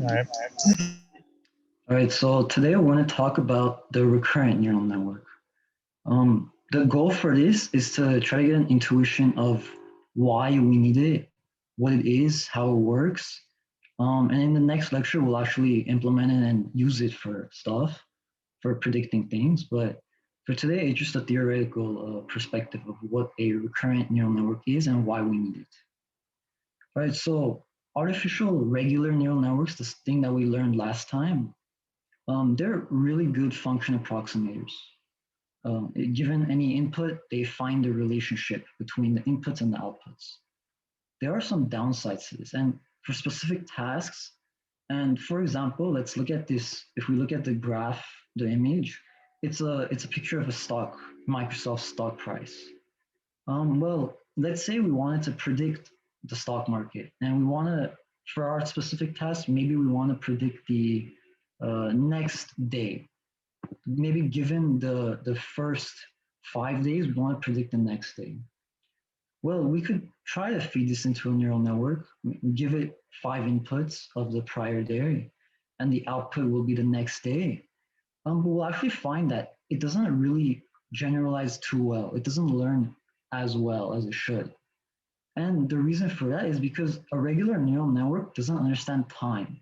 All right. All right, so today I want to talk about the recurrent neural network. The goal for this is to try to get an intuition of why we need it, what it is, how it works. And in the next lecture, we'll actually implement it and use it for stuff, for predicting things. But for today, it's just a theoretical perspective of what a recurrent neural network is and why we need it. All right, so artificial regular neural networks, this thing that we learned last time, they're really good function approximators. Given any input, they find the relationship between the inputs and the outputs. There are some downsides to this, and for specific tasks, and for example, let's look at this. If we look at the graph, the image, it's a picture of a stock, Microsoft stock price. Well, let's say we wanted to predict the stock market, and we want to, for our specific task, maybe we want to predict the next day. Maybe given the first 5 days, we want to predict the next day. Well, we could try to feed this into a neural network, give it five inputs of the prior day, and the output will be the next day. But we'll actually find that it doesn't really generalize too well. It doesn't learn as well as it should. And the reason for that is because a regular neural network doesn't understand time.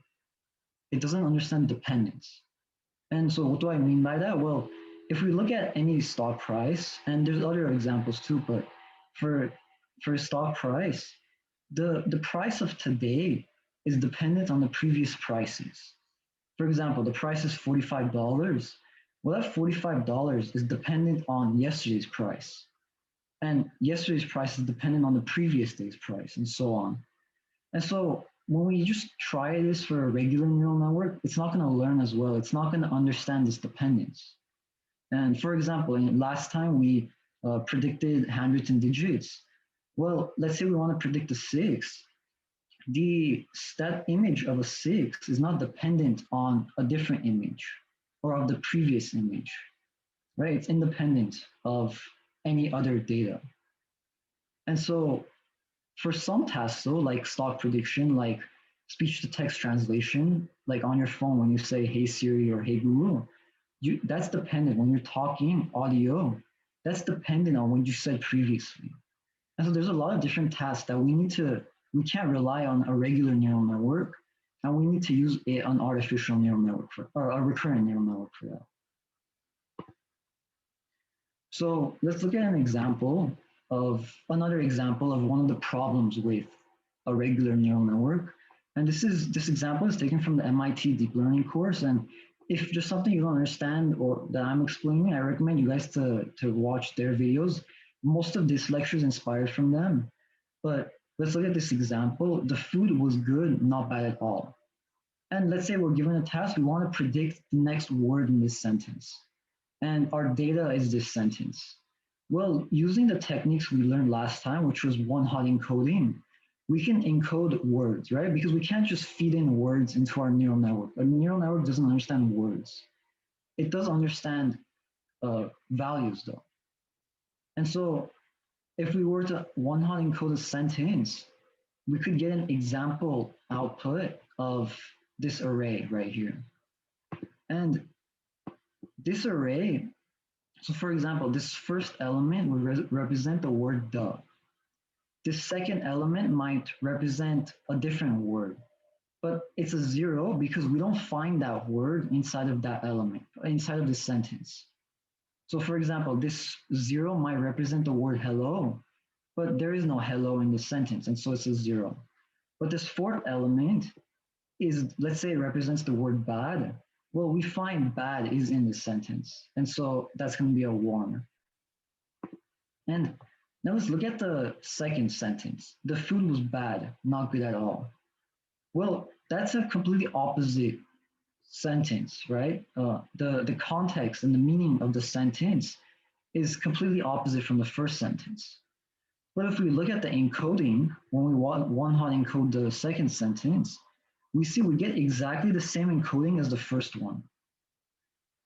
It doesn't understand dependence. And so what do I mean by that? Well, if we look at any stock price, and there's other examples too, but for for stock price, the price of today is dependent on the previous prices. For example, the price is $45. Well, that $45 is dependent on yesterday's price. And yesterday's price is dependent on the previous day's price, and so on. And so when we just try this for a regular neural network, it's not going to learn as well. It's not going to understand this dependence. And for example, last time we predicted hundreds and digits. Well, let's say we want to predict a six. The stat image of a six is not dependent on a different image or of the previous image, right? It's independent of any other data. And so for some tasks though, like stock prediction, like speech to text translation, like on your phone when you say hey Siri or hey Google, that's dependent when you're talking audio, that's dependent on what you said previously. And so there's a lot of different tasks that we can't rely on a regular neural network, and we need to use an artificial neural network for, or a recurrent neural network for that. So let's look at an example of another example of one of the problems with a regular neural network. And this example is taken from the MIT deep learning course. And if there's something you don't understand or that I'm explaining, I recommend you guys to watch their videos. Most of this lecture is inspired from them. But let's look at this example. The food was good, not bad at all. And let's say we're given a task, we want to predict the next word in this sentence. And our data is this sentence. Well, using the techniques we learned last time, which was one-hot encoding, we can encode words, right? Because we can't just feed in words into our neural network. A neural network doesn't understand words. It does understand values, though. And so if we were to one-hot encode a sentence, we could get an example output of this array right here. And this array, so for example, this first element would represent the word the. This second element might represent a different word, but it's a zero because we don't find that word inside of that element, inside of this sentence. So for example, this zero might represent the word hello, but there is no hello in the sentence, and so it's a zero. But this fourth element is, let's say it represents the word bad. Well, we find bad is in this sentence, and so that's going to be a one. And now let's look at the second sentence. The food was bad, not good at all. Well, that's a completely opposite sentence, right? The context and the meaning of the sentence is completely opposite from the first sentence. But if we look at the encoding, when we one-hot encode the second sentence, we see we get exactly the same encoding as the first one.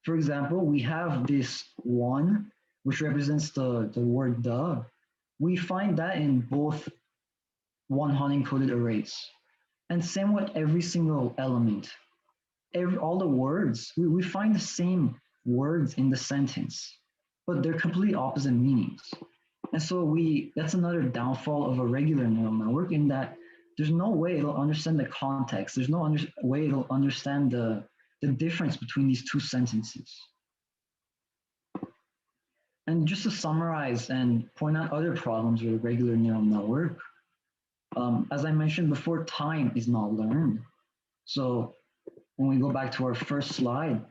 For example, we have this one, which represents the word the. We find that in both one-hot encoded arrays. And same with every single element, all the words, we find the same words in the sentence, but they're completely opposite meanings. And so that's another downfall of a regular neural network in that there's no way it'll understand the context. There's no way it'll understand the difference between these two sentences. And just to summarize and point out other problems with a regular neural network, as I mentioned before, time is not learned. So when we go back to our first slide,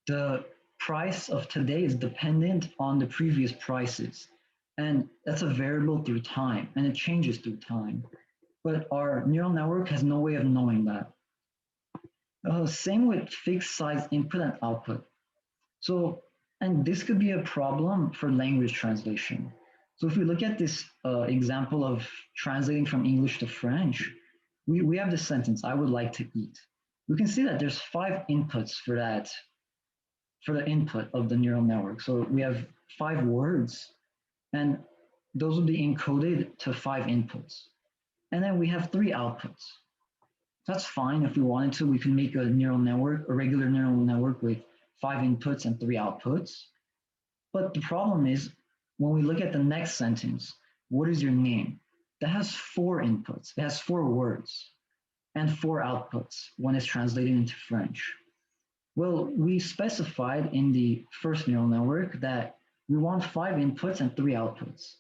the price of today is dependent on the previous prices. And that's a variable through time, and it changes through time. But our neural network has no way of knowing that. Same with fixed size input and output. So, and this could be a problem for language translation. So if we look at this example of translating from English to French, we have this sentence, I would like to eat. We can see that there's 5 inputs for that, for the input of the neural network. So we have 5 words, and those will be encoded to 5 inputs. And then we have 3 outputs. That's fine. If we wanted to, we can make a neural network, a regular neural network with 5 inputs and 3 outputs. But the problem is, when we look at the next sentence, what is your name? That has 4 inputs. It has 4 words and 4 outputs when it's translated into French. Well, we specified in the first neural network that we want 5 inputs and 3 outputs.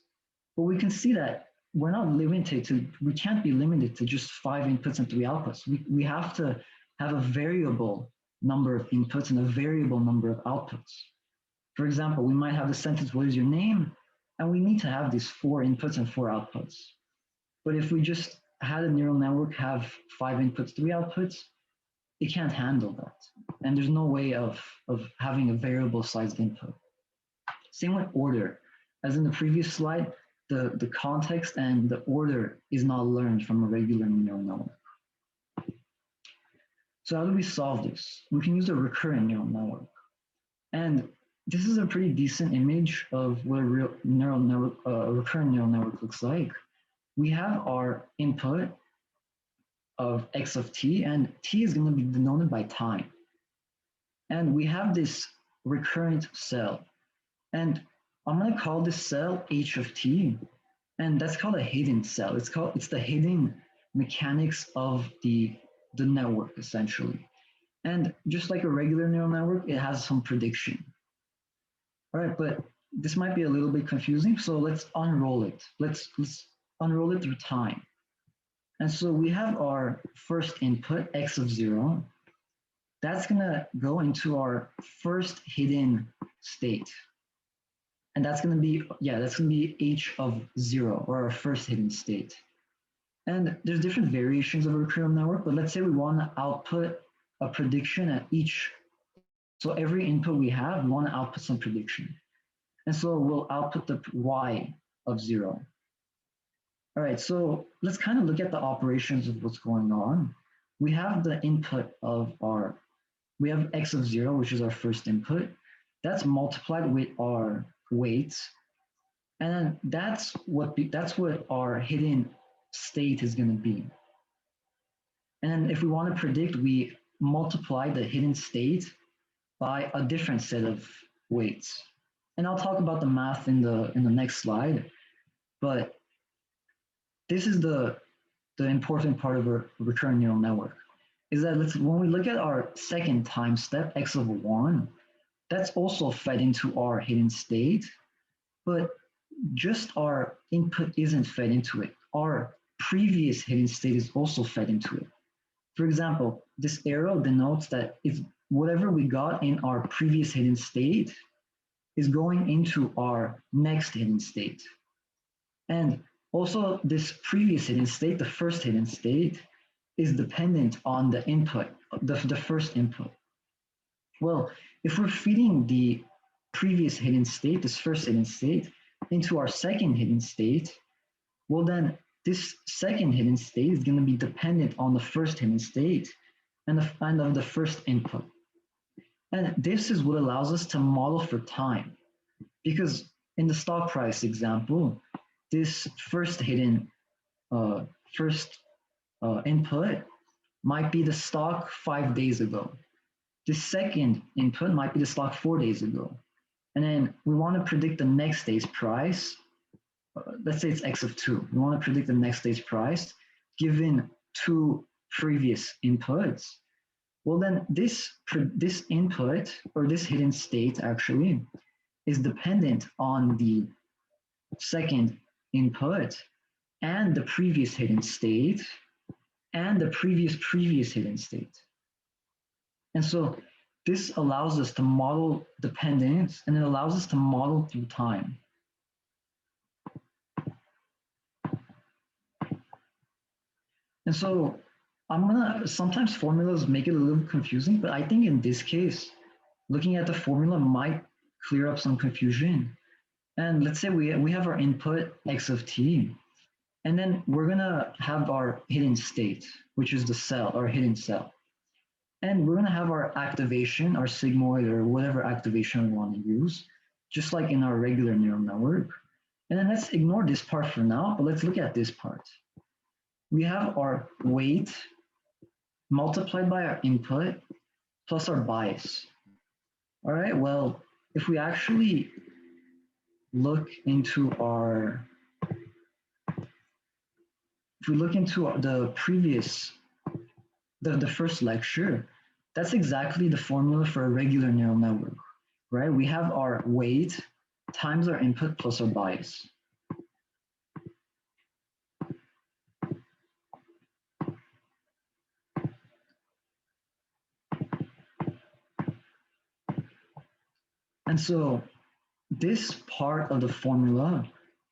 But we can see that we're not limited to, we can't be limited to just 5 inputs and 3 outputs. We have to have a variable number of inputs and a variable number of outputs. For example, we might have the sentence, what is your name? And we need to have these 4 inputs and 4 outputs. But if we just had a neural network have 5 inputs, 3 outputs, it can't handle that. And there's no way of having a variable sized input. Same with order. As in the previous slide, the context and the order is not learned from a regular neural network. So how do we solve this? We can use a recurrent neural network. And this is a pretty decent image of what a recurrent neural network looks like. We have our input of x of t, and t is going to be denoted by time. And we have this recurrent cell. And I'm going to call this cell h of t, and that's called a hidden cell. It's the hidden mechanics of the network, essentially. And just like a regular neural network, it has some prediction. All right, but this might be a little bit confusing, so let's unroll it. Let's unroll it through time. And so we have our first input, x of 0. That's going to go into our first hidden state. And that's going to be, that's going to be h of 0, or our first hidden state. And there's different variations of a recurrent network, but let's say we want to output a prediction at each. So every input we have, we want to output some prediction. And so we'll output the y of 0. All right, so let's kind of look at the operations of what's going on. We have the input of we have x of 0, which is our first input. That's multiplied with our weights. And then that's what our hidden state is going to be. And then if we want to predict, we multiply the hidden state by a different set of weights. And I'll talk about the math in the next slide. But this is the important part of a recurrent neural network, is that when we look at our second time step, x of 1, that's also fed into our hidden state, but just our input isn't fed into it. Our previous hidden state is also fed into it. For example, this arrow denotes that if whatever we got in our previous hidden state is going into our next hidden state. And also this previous hidden state, the first hidden state, is dependent on the input, the first input. Well, if we're feeding the previous hidden state, this first hidden state, into our second hidden state, well then this second hidden state is going to be dependent on the first hidden state and of the first input. And this is what allows us to model for time. Because in the stock price example, this first hidden first input might be the stock 5 days ago. The second input might be the stock 4 days ago. And then we want to predict the next day's price. Let's say it's x of 2. We want to predict the next day's price given two previous inputs. Well, then this input, or this hidden state actually, is dependent on the second input and the previous hidden state and the previous hidden state. And so this allows us to model dependence, and it allows us to model through time. And so sometimes formulas make it a little confusing, but I think in this case, looking at the formula might clear up some confusion. And let's say we have our input x of t, and then we're gonna have our hidden state, which is the cell, our hidden cell. And we're gonna have our activation, our sigmoid, or whatever activation we want to use, just like in our regular neural network. And then let's ignore this part for now, but let's look at this part. We have our weight multiplied by our input plus our bias. All right, well, if we actually look into the previous, the first lecture, that's exactly the formula for a regular neural network, right? We have our weight times our input plus our bias. And so this part of the formula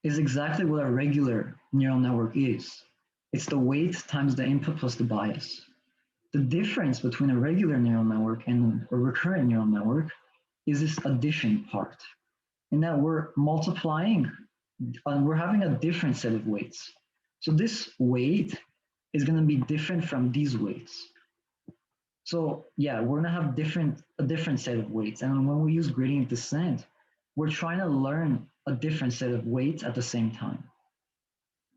is exactly what a regular neural network is. It's the weight times the input plus the bias. The difference between a regular neural network and a recurrent neural network is this addition part, in that we're multiplying, we're having a different set of weights. So this weight is going to be different from these weights. So yeah, we're going to have a different set of weights. And when we use gradient descent, we're trying to learn a different set of weights at the same time.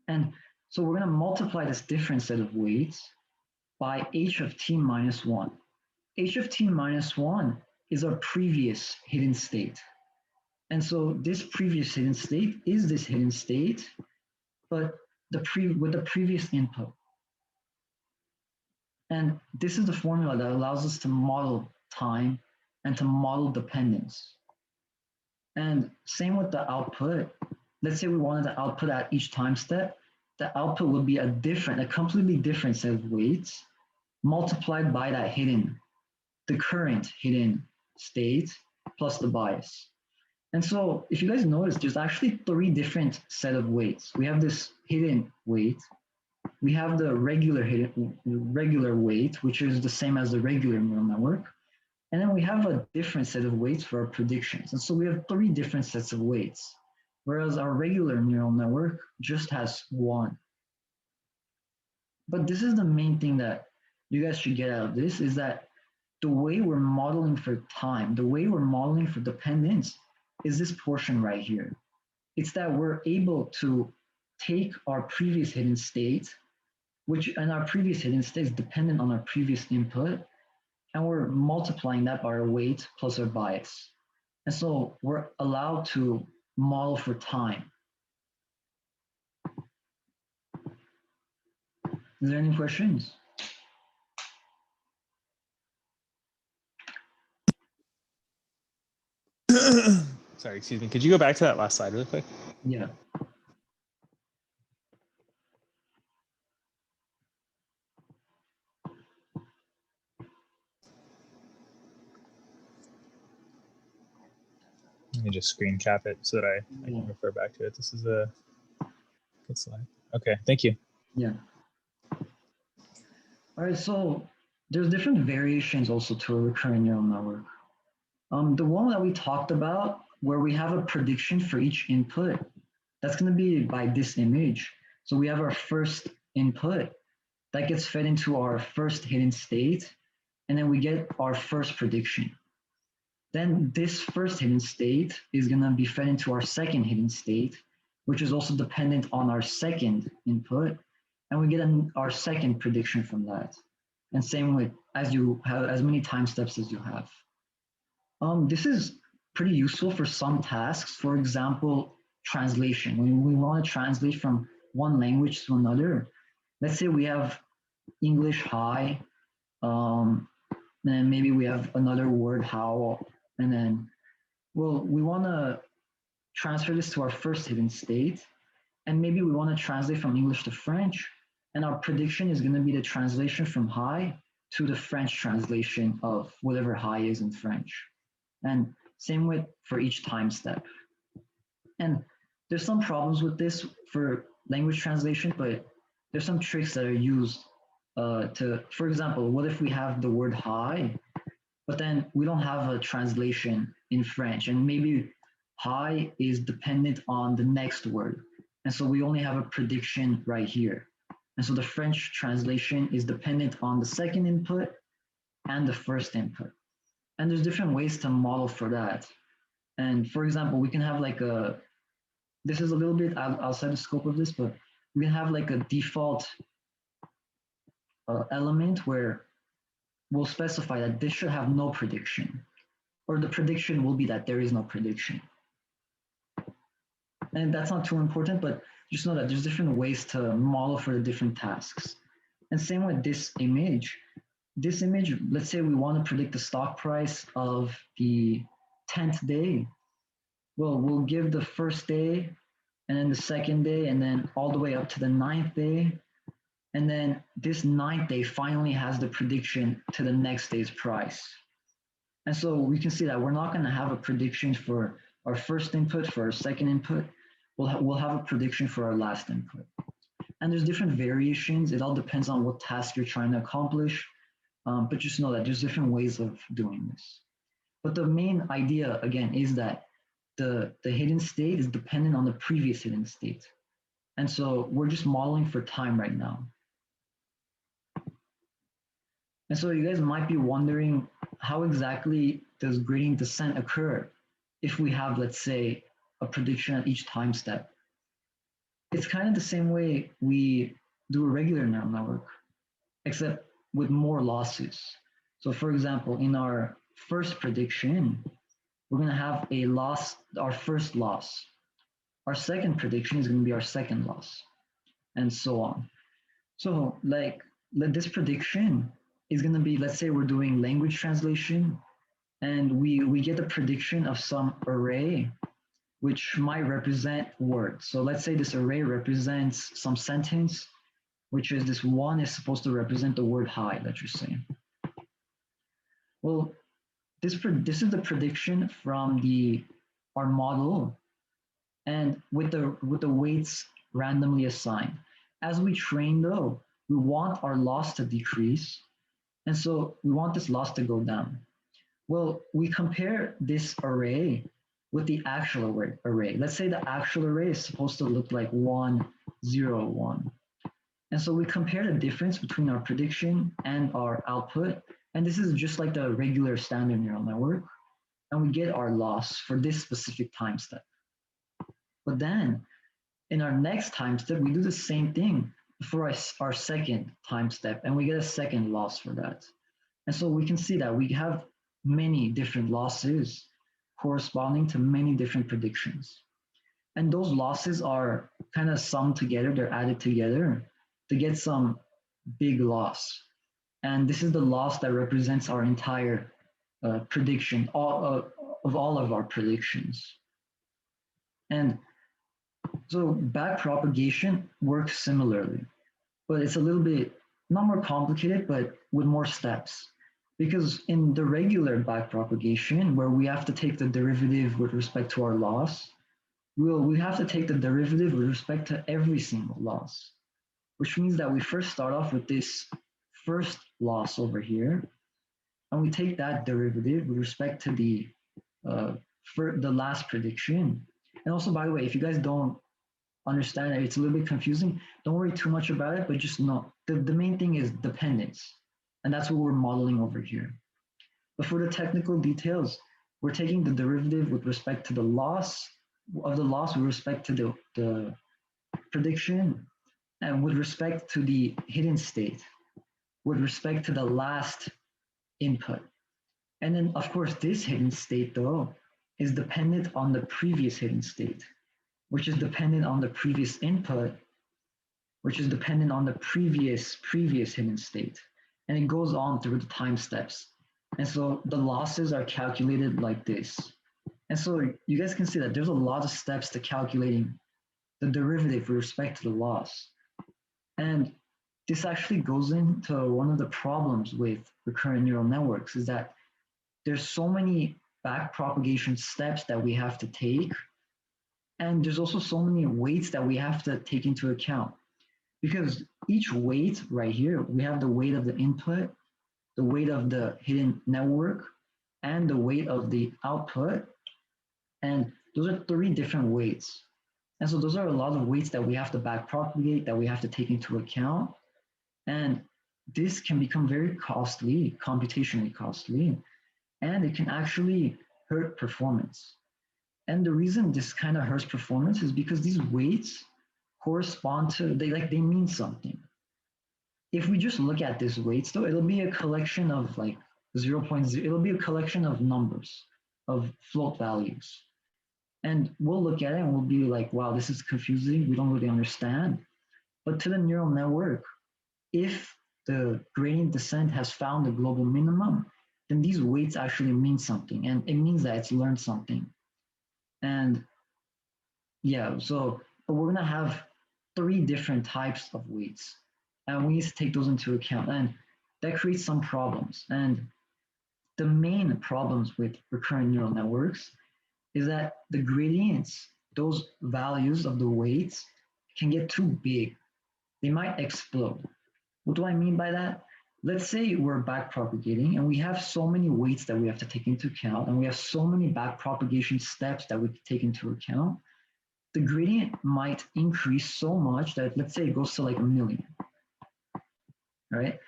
And so we're going to multiply this different set of weights by h of t minus 1. H of t minus 1 is our previous hidden state. And so this previous hidden state is this hidden state, but with the previous input. And this is the formula that allows us to model time and to model dependence. And same with the output. Let's say we wanted the output at each time step. The output would be a completely different set of weights multiplied by the current hidden state plus the bias. And so if you guys notice, there's actually 3 different set of weights. We have this hidden weight. We have the regular weight, which is the same as the regular neural network. And then we have a different set of weights for our predictions. And so we have 3 different sets of weights, whereas our regular neural network just has 1. But this is the main thing that you guys should get out of this, is that the way we're modeling for time, the way we're modeling for dependence is this portion right here. It's that we're able to take our previous hidden state, and our previous hidden state is dependent on our previous input, and we're multiplying that by our weight plus our bias. And so we're allowed to model for time. Is there any questions? Sorry, excuse me. Could you go back to that last slide really quick? Yeah. Let me just screen cap it so that I can refer back to it. This is a good slide. Okay, thank you. Yeah. All right, so there's different variations also to a recurrent neural network. The one that we talked about, where we have a prediction for each input, that's going to be by this image. So we have our first input that gets fed into our first hidden state, and then we get our first prediction. Then this first hidden state is going to be fed into our second hidden state, which is also dependent on our second input, and we get our second prediction from that. And same with as you have as many time steps as you have. This is pretty useful for some tasks. For example, translation. When we want to translate from one language to another, let's say we have English high, um, and then maybe we have another word how, and then well, we want to transfer this to our first hidden state, and maybe we want to translate from English to French, and our prediction is going to be the translation from high to the French translation of whatever high is in French. And same with for each time step. And there's some problems with this for language translation, but there's some tricks that are used for example, what if we have the word high, but then we don't have a translation in French, and maybe high is dependent on the next word. And so we only have a prediction right here. And so the French translation is dependent on the second input and the first input. And there's different ways to model for that. And for example, we can have like this is a little bit outside the scope of this, but we can have like a default element where we'll specify that this should have no prediction, or the prediction will be that there is no prediction. And that's not too important, but just know that there's different ways to model for the different tasks. And same with this image. This image, let's say we want to predict the stock price of the 10th day. Well, we'll give the first day, and then the second day, and then all the way up to the 9th day. And then this 9th day finally has the prediction to the next day's price. And so we can see that we're not going to have a prediction for our first input, for our second input. We'll have a prediction for our last input. And there's different variations. It all depends on what task you're trying to accomplish. But just know that there's different ways of doing this. But the main idea, again, is that the hidden state is dependent on the previous hidden state. And so we're just modeling for time right now. And so you guys might be wondering, how exactly does gradient descent occur if we have, let's say, a prediction at each time step? It's kind of the same way we do a regular neural network, except with more losses. So for example, in our first prediction, we're going to have a loss, our first loss. Our second prediction is going to be our second loss, and so on. So like this prediction is going to be, let's say we're doing language translation, and we get a prediction of some array which might represent words. So let's say this array represents some sentence, which is this one is supposed to represent the word high that you're saying. Well, this is the prediction from our model, and with the weights randomly assigned. As we train though, we want our loss to decrease, and so we want this loss to go down. Well, we compare this array with the actual array. Let's say the actual array is supposed to look like 1, 0, 1. And so we compare the difference between our prediction and our output. And this is just like the regular standard neural network. And we get our loss for this specific time step. But then in our next time step, we do the same thing for our second time step, and we get a second loss for that. And so we can see that we have many different losses corresponding to many different predictions. And those losses are kind of summed together, they're added together to get some big loss. And this is the loss that represents our entire prediction, of all of our predictions. And so backpropagation works similarly, but it's a little bit, not more complicated, but with more steps. Because in the regular backpropagation, where we have to take the derivative with respect to our loss, we have to take the derivative with respect to every single loss, which means that we first start off with this first loss over here, and we take that derivative with respect to for the last prediction. And also, by the way, if you guys don't understand it, it's a little bit confusing, don't worry too much about it, but just know the main thing is dependence. And that's what we're modeling over here. But for the technical details, we're taking the derivative with respect to the loss of the loss with respect to the prediction, and with respect to the hidden state, with respect to the last input. And then, of course, this hidden state, though, is dependent on the previous hidden state, which is dependent on the previous input, which is dependent on the previous hidden state. And it goes on through the time steps. And so the losses are calculated like this. And so you guys can see that there's a lot of steps to calculating the derivative with respect to the loss. And this actually goes into one of the problems with recurrent neural networks is that there's so many backpropagation steps that we have to take. And there's also so many weights that we have to take into account. Because each weight right here, we have the weight of the input, the weight of the hidden network, and the weight of the output. And those are three different weights. And so those are a lot of weights that we have to backpropagate, that we have to take into account. And this can become very costly, computationally costly, and it can actually hurt performance. And the reason this kind of hurts performance is because these weights correspond to, they mean something. If we just look at these weights though, it'll be a collection of like 0.0, it'll be a collection of numbers, of float values. And we'll look at it and we'll be like, wow, this is confusing, we don't really understand. But to the neural network, if the gradient descent has found the global minimum, then these weights actually mean something, and it means that it's learned something. And yeah, so but we're gonna have three different types of weights, and we need to take those into account, and that creates some problems. And the main problems with recurrent neural networks is that the gradients, those values of the weights, can get too big. They might explode. What do I mean by that? Let's say we're backpropagating and we have so many weights that we have to take into account, and we have so many backpropagation steps that we take into account. The gradient might increase so much that, let's say, it goes to like 1,000,000, right?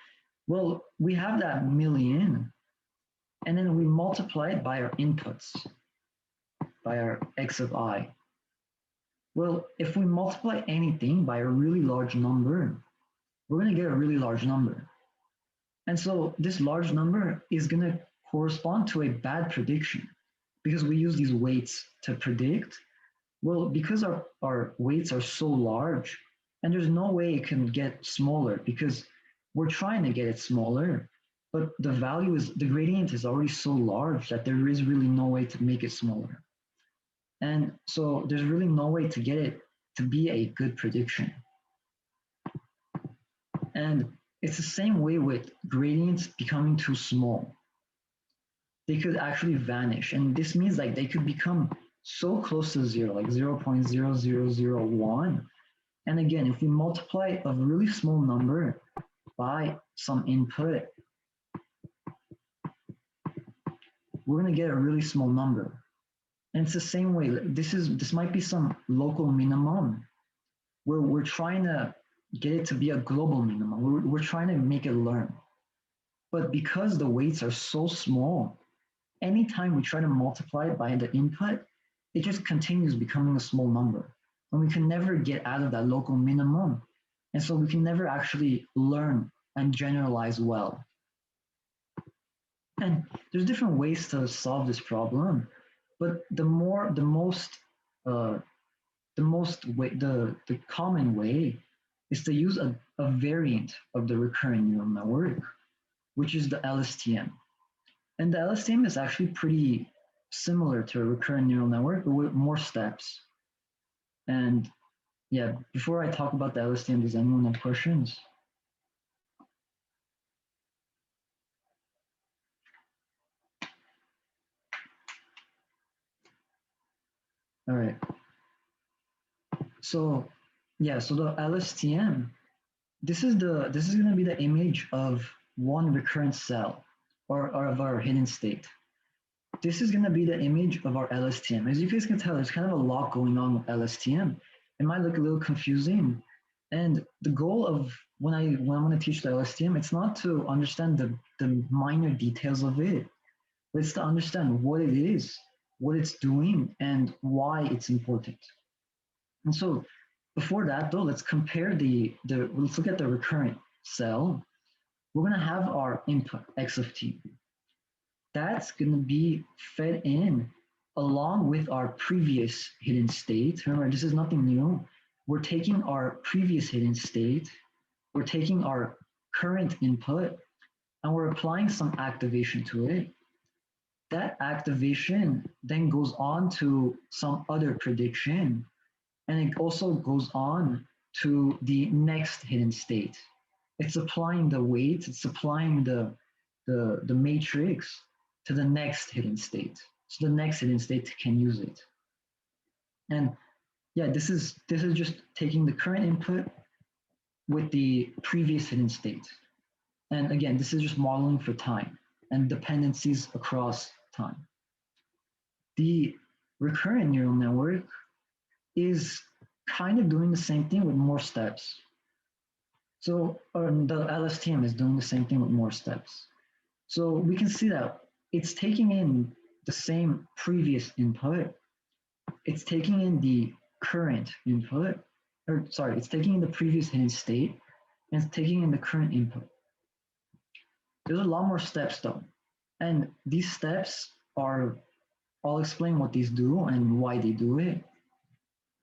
Well, we have that 1,000,000, and then we multiply it by our inputs, by our x of I. Well, if we multiply anything by a really large number, we're going to get a really large number. And so this large number is going to correspond to a bad prediction because we use these weights to predict. Well, because our weights are so large, and there's no way it can get smaller because we're trying to get it smaller, but the gradient is already so large that there is really no way to make it smaller. And so there's really no way to get it to be a good prediction. And it's the same way with gradients becoming too small. They could actually vanish. And this means like they could become so close to zero, like 0.0001. And again, if we multiply a really small number by some input, we're going to get a really small number. And it's the same way. This might be some local minimum where we're trying to get it to be a global minimum. We're trying to make it learn. But because the weights are so small, anytime we try to multiply it by the input, it just continues becoming a small number. And we can never get out of that local minimum. And so we can never actually learn and generalize well. And there's different ways to solve this problem, but the common way is to use a variant of the recurrent neural network, which is the LSTM. And the LSTM is actually pretty similar to a recurrent neural network, but with more steps. And yeah, before I talk about the LSTM, does anyone have questions? All right. So yeah, so the LSTM, this is going to be the image of one recurrent cell or of our hidden state. This is going to be the image of our LSTM. As you guys can tell, there's kind of a lot going on with LSTM. It might look a little confusing. And the goal of when I'm going to teach the LSTM, it's not to understand the minor details of it, but it's to understand what it is what it's doing, and why it's important. And so before that though, let's compare let's look at the recurrent cell. We're gonna have our input x of t. That's gonna be fed in along with our previous hidden state. Remember, this is nothing new. We're taking our previous hidden state, we're taking our current input, and we're applying some activation to it. That activation then goes on to some other prediction, and it also goes on to the next hidden state. It's applying the weight, it's applying the matrix to the next hidden state. So the next hidden state can use it. And yeah, this is just taking the current input with the previous hidden state. And again, this is just modeling for time and dependencies across time. The recurrent neural network is kind of doing the same thing with more steps. So the LSTM is doing the same thing with more steps. So we can see that it's taking in the same previous input, it's taking in the current input, or sorry, it's taking in the previous hidden state, and it's taking in the current input. There's a lot more steps though. And these steps are, I'll explain what these do and why they do it.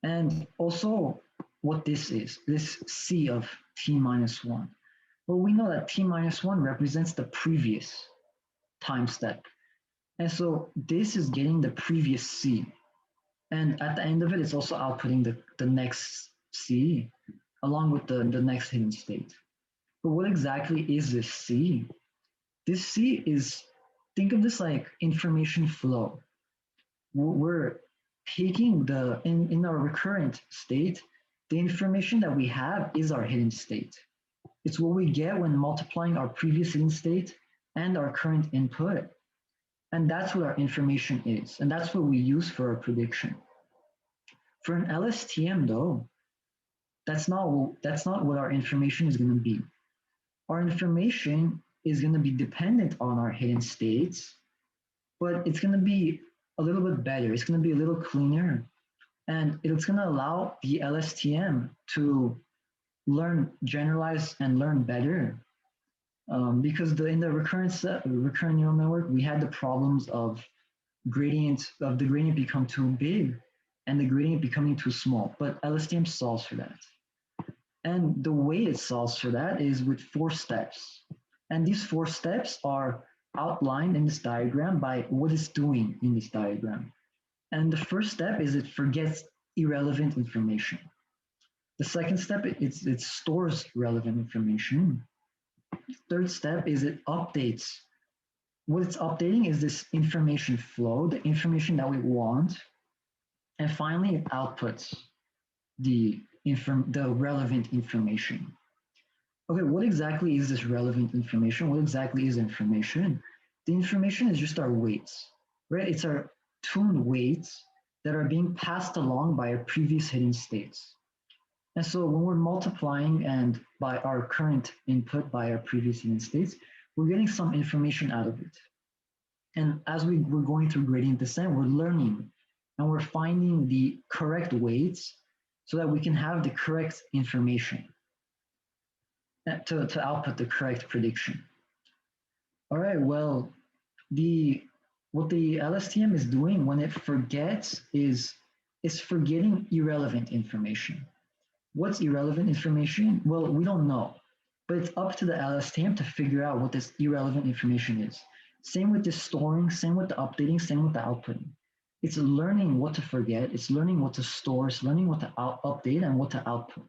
And also what this is, this C of t minus 1. Well, we know that t minus 1 represents the previous time step. And so this is getting the previous C. And at the end of it, it's also outputting the next C along with the next hidden state. But what exactly is this C? This C is, think of this like information flow. We're taking in our recurrent state, the information that we have is our hidden state. It's what we get when multiplying our previous hidden state and our current input. And that's what our information is. And that's what we use for our prediction. For an LSTM though, that's not what our information is going to be. Our information is going to be dependent on our hidden states, but it's going to be a little bit better. It's going to be a little cleaner, and it's going to allow the LSTM to learn, generalize, and learn better. Because in the recurrent neural network, we had the problems of the gradient become too big and the gradient becoming too small. But LSTM solves for that. And the way it solves for that is with 4 steps. And these 4 steps are outlined in this diagram by what it's doing in this diagram. And the first step is it forgets irrelevant information. The second step, it stores relevant information. Third step is it updates. What it's updating is this information flow, the information that we want. And finally, it outputs the relevant information. Okay, what exactly is this relevant information? What exactly is information? The information is just our weights, right? It's our tuned weights that are being passed along by our previous hidden states. And so when we're multiplying and by our current input by our previous hidden states, we're getting some information out of it. And as we're going through gradient descent, we're learning and we're finding the correct weights so that we can have the correct information to output the correct prediction. All right, well, what the LSTM is doing when it forgets is forgetting irrelevant information. What's irrelevant information? Well, we don't know, but it's up to the LSTM to figure out what this irrelevant information is. Same with the storing, same with the updating, same with the outputting. It's learning what to forget, it's learning what to store, it's learning what to update and what to output.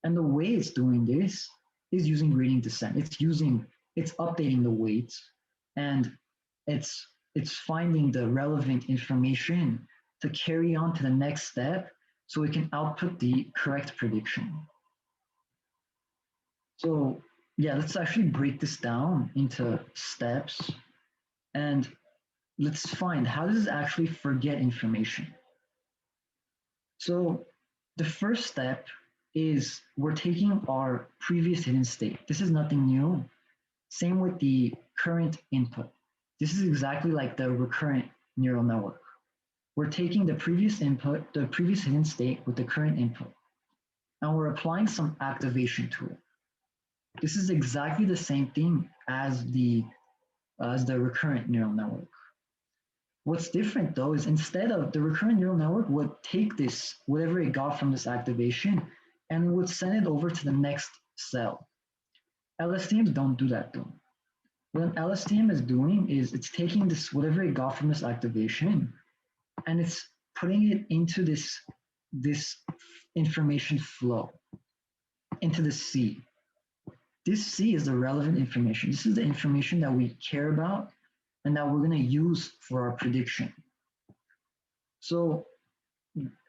And the way it's doing this is using gradient descent. It's updating the weights, and it's finding the relevant information to carry on to the next step so we can output the correct prediction. So yeah, let's actually break this down into steps, and let's find how does it actually forget information. So the first step is we're taking our previous hidden state. This is nothing new. Same with the current input. This is exactly like the recurrent neural network. we're taking the previous input, the previous hidden state with the current input, and we're applying some activation to it. This is exactly the same thing as the recurrent neural network. What's different though is instead of the recurrent neural network would take this, whatever it got from this activation, and would send it over to the next cell. LSTMs don't do that though. What an LSTM is doing is it's taking this, whatever it got from this activation, and it's putting it into this information flow, into the C. This C is the relevant information. This is the information that we care about and that we're going to use for our prediction. So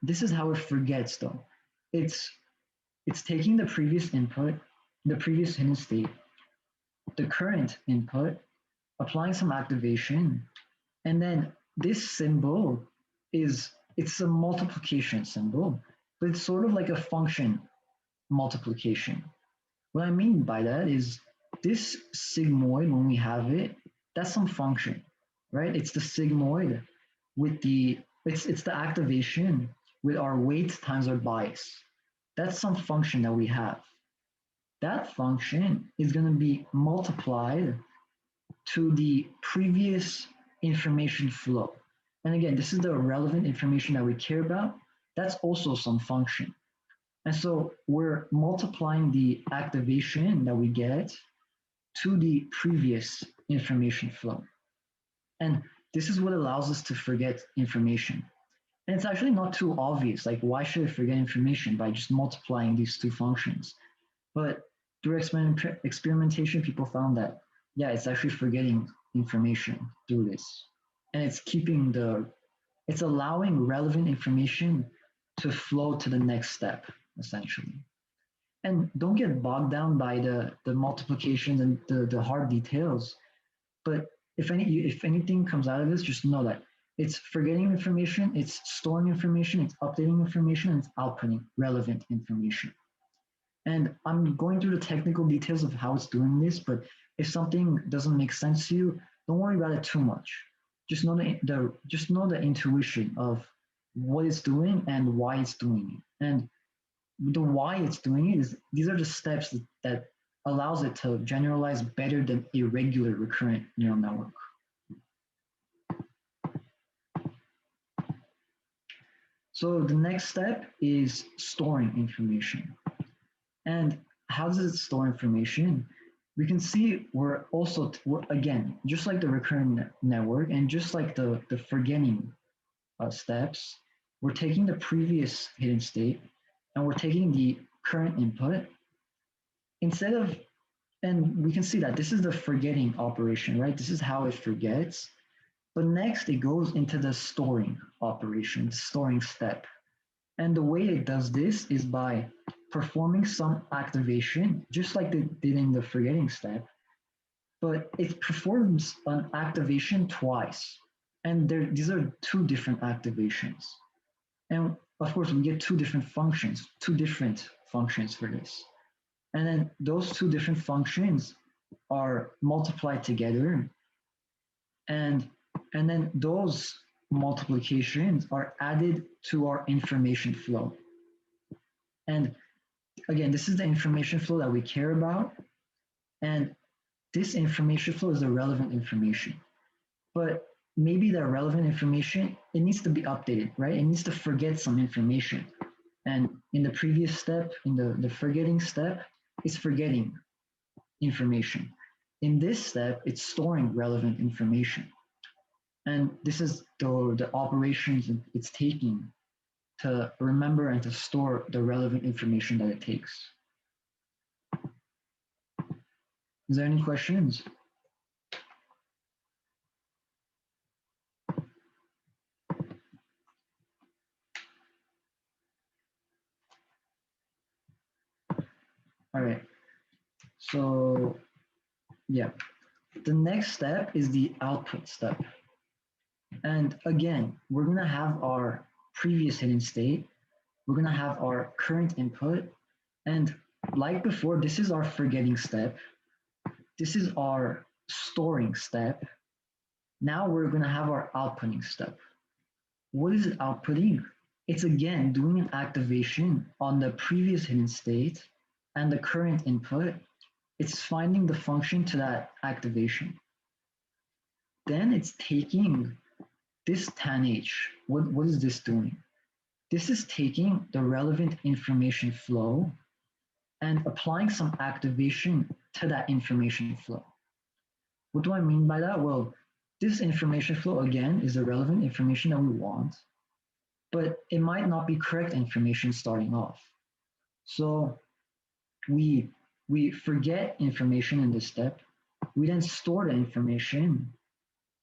this is how it forgets though. It's it's taking the previous input, the previous hidden state, the current input, applying some activation, and then this symbol it's a multiplication symbol, but it's sort of like a function multiplication. What I mean by that is this sigmoid, when we have it, that's some function, right? It's the sigmoid with it's the activation with our weight times our bias. That's some function that we have. That function is going to be multiplied to the previous information flow. And again, this is the relevant information that we care about. That's also some function. And so we're multiplying the activation that we get to the previous information flow. And this is what allows us to forget information. And it's actually not too obvious. Like, why should I forget information by just multiplying these two functions? But through experimentation, people found that, yeah, it's actually forgetting information through this. And it's allowing relevant information to flow to the next step, essentially. And don't get bogged down by the multiplications and the hard details. But if anything comes out of this, just know that it's forgetting information, it's storing information, it's updating information, and it's outputting relevant information. And I'm going through the technical details of how it's doing this, but if something doesn't make sense to you, don't worry about it too much. Just know the intuition of what it's doing and why it's doing it. And the why it's doing it is these are the steps that allows it to generalize better than a regular recurrent neural network. So the next step is storing information. And how does it store information? We can see we're again, just like the recurrent network and just like the forgetting steps, we're taking the previous hidden state and we're taking the current input instead of, and we can see that this is the forgetting operation, right? This is how it forgets. But next it goes into the storing operation, the storing step. And the way it does this is by performing some activation, just like it did in the forgetting step, but it performs an activation twice. And these are two different activations. And of course, we get two different functions for this. And then those two different functions are multiplied together. And, and then those multiplications are added to our information flow. And again, this is the information flow that we care about. And this information flow is the relevant information. But maybe the relevant information, it needs to be updated, right? It needs to forget some information. And in the previous step, in the forgetting step, it's forgetting information. In this step, it's storing relevant information. And this is the operations it's taking to remember and to store the relevant information that it takes. Is there any questions? All right. So yeah, the next step is the output step. And again, we're going to have our previous hidden state. We're going to have our current input. And like before, this is our forgetting step. This is our storing step. Now we're going to have our outputting step. what is it outputting? It's again doing an activation on the previous hidden state and the current input. It's finding the function to that activation. Then it's taking this tan H. What is this doing? This is taking the relevant information flow and applying some activation to that information flow. What do I mean by that? Well, this information flow, again, is the relevant information that we want, but it might not be correct information starting off. So we, we forget information in this step. We then store the information,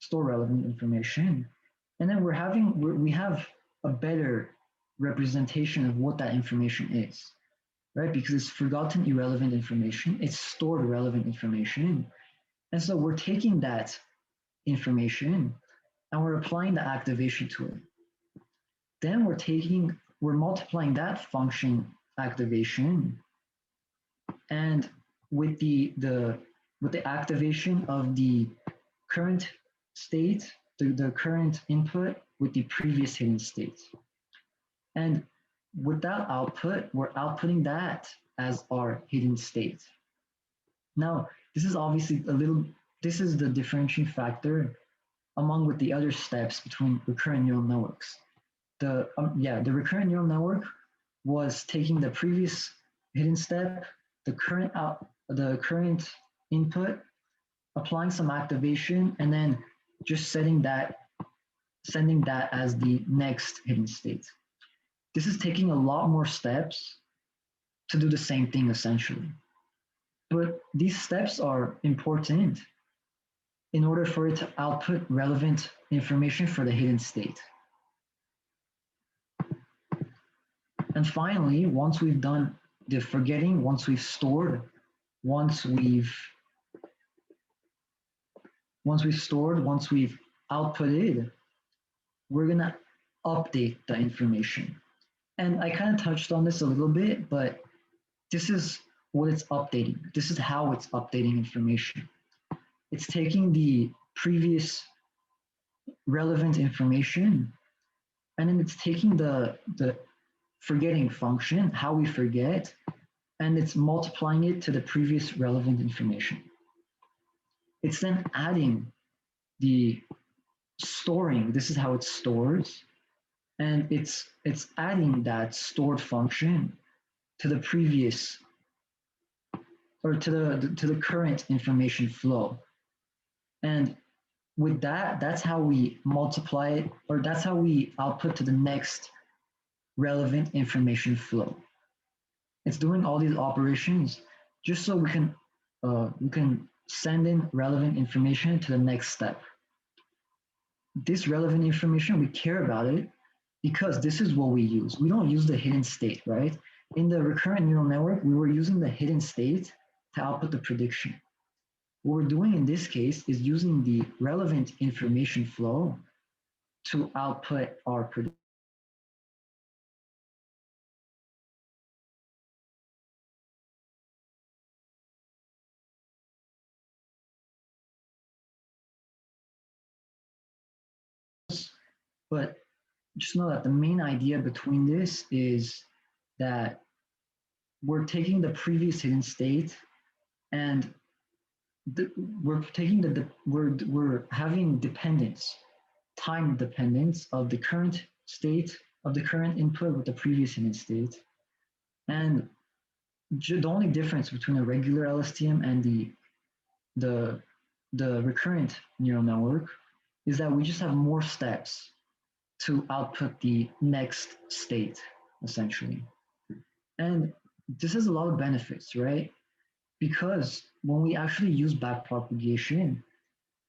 store relevant information, and then we have a better representation of what that information is, right? Because it's forgotten irrelevant information, it's stored relevant information. And so we're taking that information and we're applying the activation to it. Then we're multiplying that function activation, and with the activation of the current state, the current input with the previous hidden state. And with that output, we're outputting that as our hidden state. Now, this is obviously this is the differentiating factor among with the other steps between recurrent neural networks. The recurrent neural network was taking the previous hidden step, the current input, applying some activation, and then just sending that as the next hidden state. This is taking a lot more steps to do the same thing essentially. But these steps are important in order for it to output relevant information for the hidden state. And finally, once we've done the forgetting, once we've stored, once we've outputted, we're gonna update the information. And I kind of touched on this a little bit, but this is what it's updating. This is how it's updating information. It's taking the previous relevant information, and then it's taking the forgetting function, how we forget, and it's multiplying it to the previous relevant information. It's then adding the storing. This is how it stores, and it's adding that stored function to the previous or to the current information flow. And with that, that's how we multiply it, or that's how we output to the next relevant information flow. It's doing all these operations just so we can send in relevant information to the next step. This relevant information, we care about it because this is what we use. We don't use the hidden state, right? In the recurrent neural network, we were using the hidden state to output the prediction. What we're doing in this case is using the relevant information flow to output our prediction. But just know that the main idea between this is that we're taking the previous hidden state and we're having dependence, time dependence of the current state of the current input with the previous hidden state. And the only difference between a regular LSTM and the recurrent neural network is that we just have more steps to output the next state, essentially. And this has a lot of benefits, right? Because when we actually use backpropagation,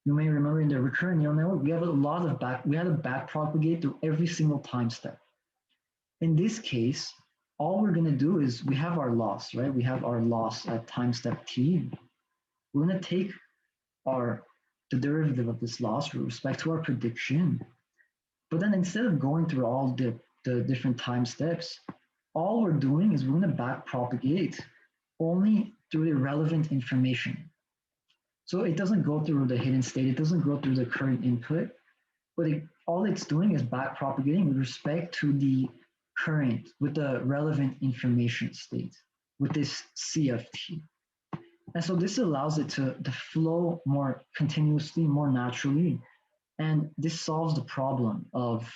you may remember in the recurrent neural network, we have we had to backpropagate through every single time step. In this case, all we're gonna do is we have our loss, right? We have our loss at time step t. We're gonna take the derivative of this loss with respect to our prediction. But then instead of going through all the different time steps, all we're doing is we're going to backpropagate only through the relevant information. So it doesn't go through the hidden state, it doesn't go through the current input, but all it's doing is back propagating with respect to the current with the relevant information state with this CFT. And so this allows it to flow more continuously, more naturally. And this solves the problem of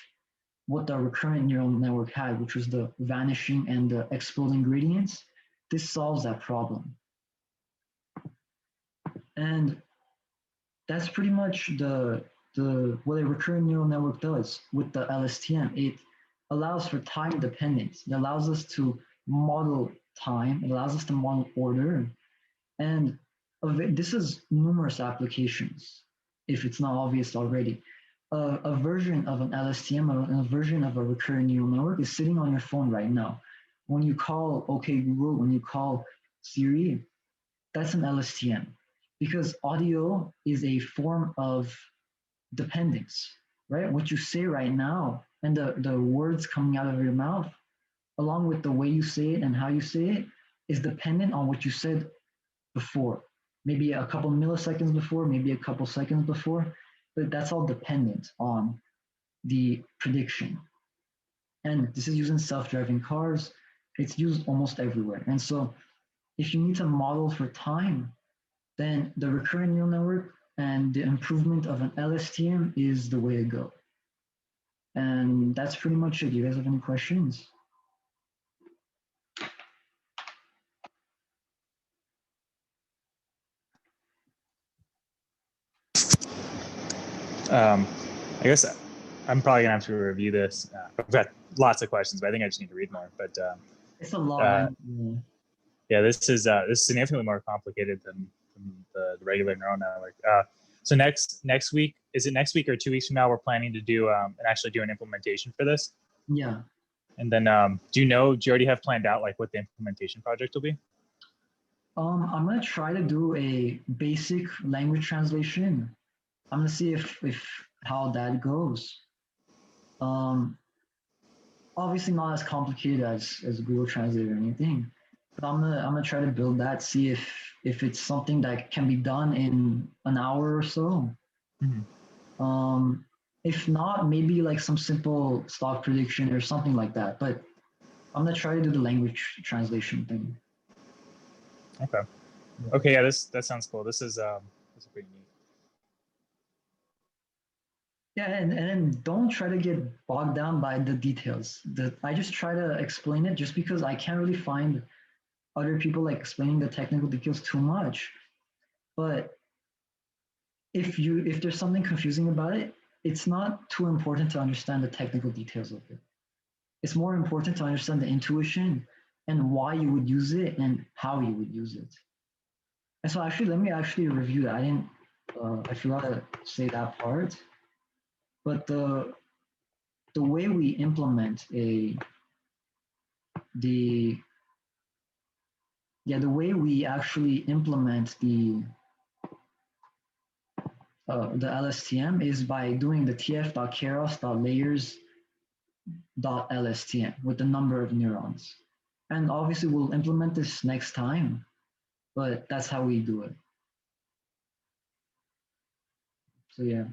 what the recurrent neural network had, which was the vanishing and the exploding gradients. This solves that problem. And that's pretty much the what a recurrent neural network does with the LSTM. It allows for time dependence. It allows us to model time. It allows us to model order. And this is numerous applications, if it's not obvious already. A version of an LSTM or a version of a recurrent neural network is sitting on your phone right now. When you call OK Google, when you call Siri, that's an LSTM because audio is a form of dependence, right? What you say right now and the words coming out of your mouth, along with the way you say it and how you say it, is dependent on what you said before. Maybe a couple milliseconds before, maybe a couple seconds before, but that's all dependent on the prediction. And this is used in self-driving cars. It's used almost everywhere. And so if you need to model for time, then the recurrent neural network and the improvement of an LSTM is the way to go. And that's pretty much it. Do you guys have any questions? I guess I'm probably gonna have to review this. I've got lots of questions, but I think I just need to read more. But it's a lot. Yeah, this is significantly more complicated than the regular neural network. So next week, is it next week or 2 weeks from now? We're planning to do and actually do an implementation for this. Yeah. And then, do you already have planned out like what the implementation project will be? I'm gonna try to do a basic language translation. I'm gonna see if how that goes. Obviously not as complicated as Google Translate or anything, but I'm gonna try to build that. See if it's something that can be done in an hour or so. Mm-hmm. If not, maybe like some simple stock prediction or something like that. But I'm gonna try to do the language translation thing. Okay. Okay. Yeah. That sounds cool. This is pretty neat. Yeah, and don't try to get bogged down by the details. I just try to explain it just because I can't really find other people like explaining the technical details too much. But if there's something confusing about it, it's not too important to understand the technical details of it. It's more important to understand the intuition and why you would use it and how you would use it. And so actually, let me actually review that. I forgot to say that part. But the way we implement the way we actually implement the LSTM is by doing the tf.keras.layers.lstm with the number of neurons. And obviously we'll implement this next time, but that's how we do it. So yeah.